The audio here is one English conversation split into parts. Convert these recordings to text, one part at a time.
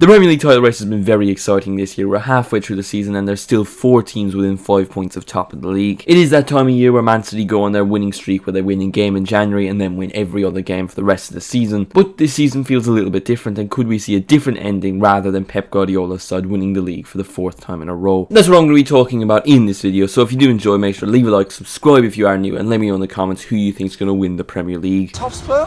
The Premier League title race has been very exciting this year. We're halfway through the season and there's still 4 teams within 5 points of top of the league. It is that time of year where Man City go on their winning streak where they win a game in January and then win every other game for the rest of the season. But this season feels a little bit different, and could we see a different ending rather than Pep Guardiola's side winning the league for the 4th time in a row? That's what I'm going to be talking about in this video, so if you do enjoy, make sure to leave a like, subscribe if you are new, and let me know in the comments who you think is going to win the Premier League. Top split?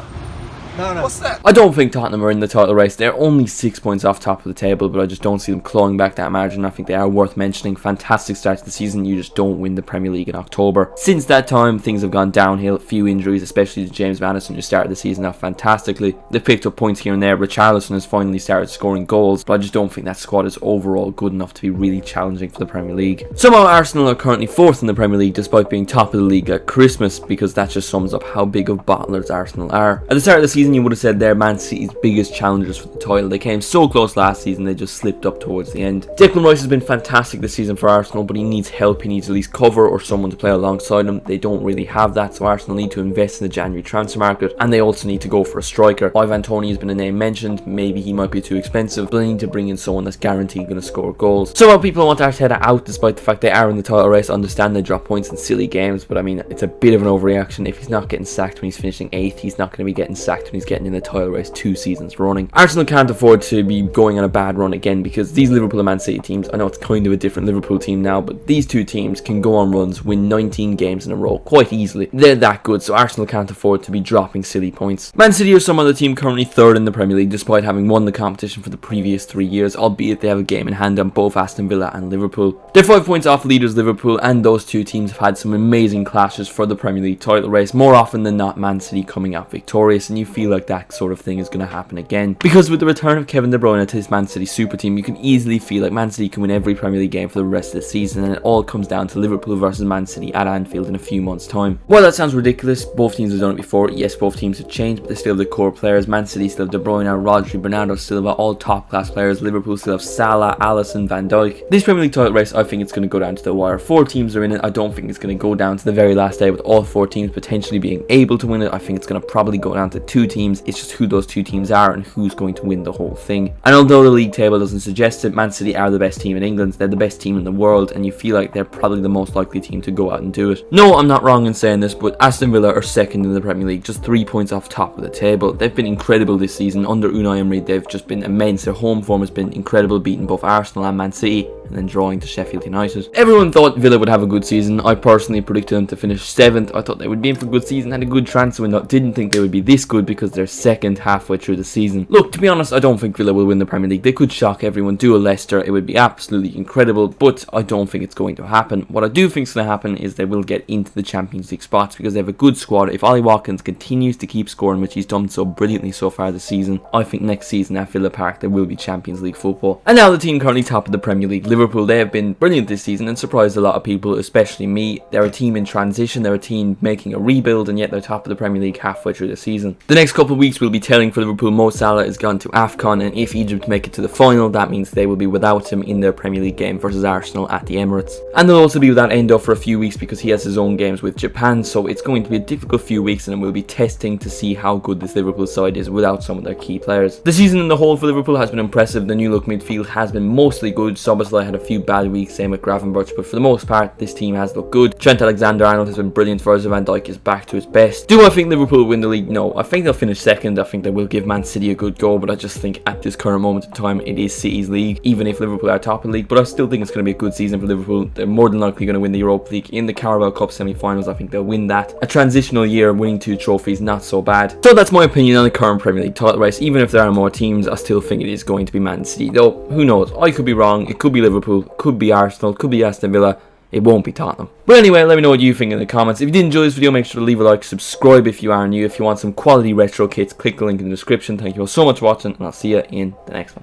No. What's that? I don't think Tottenham are in the title race. They're only 6 points off top of the table, but I just don't see them clawing back that margin. I think they are worth mentioning. Fantastic start to the season. You just don't win the Premier League in October. Since that time, things have gone downhill. A few injuries, especially to James Maddison, who started the season off fantastically. They've picked up points here and there. Richarlison has finally started scoring goals, but I just don't think that squad is overall good enough to be really challenging for the Premier League. Somehow Arsenal are currently 4th in the Premier League despite being top of the league at Christmas, because that just sums up how big of bottlers Arsenal are. At the start of the season, you would have said they're Man City's biggest challengers for the title. They came so close last season, they just slipped up towards the end. Declan Rice has been fantastic this season for Arsenal, but he needs help. He needs at least cover or someone to play alongside him. They don't really have that, so Arsenal need to invest in the January transfer market, and they also need to go for a striker. Ivan Toney has been a name mentioned. Maybe he might be too expensive, but they need to bring in someone that's guaranteed going to score goals. Somehow people want Arteta out despite the fact they are in the title race. I understand they drop points in silly games, but I mean, it's a bit of an overreaction. If he's not getting sacked when he's finishing 8th, he's not going to be getting sacked when he's getting in the title race 2 seasons running. Arsenal can't afford to be going on a bad run again, because these Liverpool and Man City teams, I know it's kind of a different Liverpool team now, but these two teams can go on runs, win 19 games in a row quite easily. They're that good, so Arsenal can't afford to be dropping silly points. Man City are some other team currently 3rd in the Premier League despite having won the competition for the previous 3 years, albeit they have a game in hand on both Aston Villa and Liverpool. They're 5 points off leaders Liverpool, and those two teams have had some amazing clashes for the Premier League title race. More often than not, Man City coming out victorious, and you feel like that sort of thing is going to happen again, because with the return of Kevin De Bruyne to this Man City super team, you can easily feel like Man City can win every Premier League game for the rest of the season, and it all comes down to Liverpool versus Man City at Anfield in a few months' time. While that sounds ridiculous, both teams have done it before. Yes, both teams have changed, but they still have the core players. Man City still have De Bruyne, Rodri, Bernardo Silva, all top class players. Liverpool still have Salah, Alisson, Van Dijk. This Premier League title race, I think it's going to go down to the wire. 4 teams are in it. I don't think it's going to go down to the very last day with all 4 teams potentially being able to win it. I think it's going to probably go down to 2 teams. It's just who those 2 teams are and who's going to win the whole thing. And although the league table doesn't suggest it, Man City are the best team in England. They're the best team in the world, and you feel like they're probably the most likely team to go out and do it. No, I'm not wrong in saying this, but Aston Villa are 2nd in the Premier League, just 3 points off top of the table. They've been incredible this season. Under Unai Emery, they've just been immense. Their home form has been incredible, beating both Arsenal and Man City, and then drawing to Sheffield United. Everyone thought Villa would have a good season. I personally predicted them to finish 7th. I thought they would be in for a good season, had a good transfer window. Didn't think they would be this good because they're 2nd halfway through the season. Look, to be honest, I don't think Villa will win the Premier League. They could shock everyone, do a Leicester. It would be absolutely incredible, but I don't think it's going to happen. What I do think is going to happen is they will get into the Champions League spots because they have a good squad. If Ollie Watkins continues to keep scoring, which he's done so brilliantly so far this season, I think next season at Villa Park there will be Champions League football. And now the team currently top of the Premier League, Liverpool, they have been brilliant this season and surprised a lot of people, especially me. They're a team in transition, they're a team making a rebuild, and yet they're top of the Premier League halfway through the season. The next couple of weeks will be telling for Liverpool. Mo Salah is gone to AFCON, and if Egypt make it to the final, that means they will be without him in their Premier League game versus Arsenal at the Emirates. And they'll also be without Endo for a few weeks because he has his own games with Japan, so it's going to be a difficult few weeks, and we'll be testing to see how good this Liverpool side is without some of their key players. The season in the whole for Liverpool has been impressive. The new look midfield has been mostly good. Szoboszlai had a few bad weeks, same with Gravenberch, but for the most part this team has looked good. Trent Alexander-Arnold has been brilliant. Virgil van Dijk is back to his best. Do I think Liverpool will win the league? No, I think they'll finish 2nd. I think they will give Man City a good go, but I just think at this current moment in time it is City's league, even if Liverpool are top of the league. But I still think it's going to be a good season for Liverpool. They're more than likely going to win the Europa League. In the Carabao Cup semi-finals, I think they'll win that. A transitional year, winning 2 trophies, not so bad. So that's my opinion on the current Premier League title race. Even if there are more teams, I still think it is going to be Man City, though who knows, I could be wrong. It could be Liverpool, could be Arsenal, could be Aston Villa. It won't be Tottenham. But anyway, let me know what you think in the comments. If you did enjoy this video, make sure to leave a like, subscribe if you are new. If you want some quality retro kits, click the link in the description. Thank you all so much for watching, and I'll see you in the next one.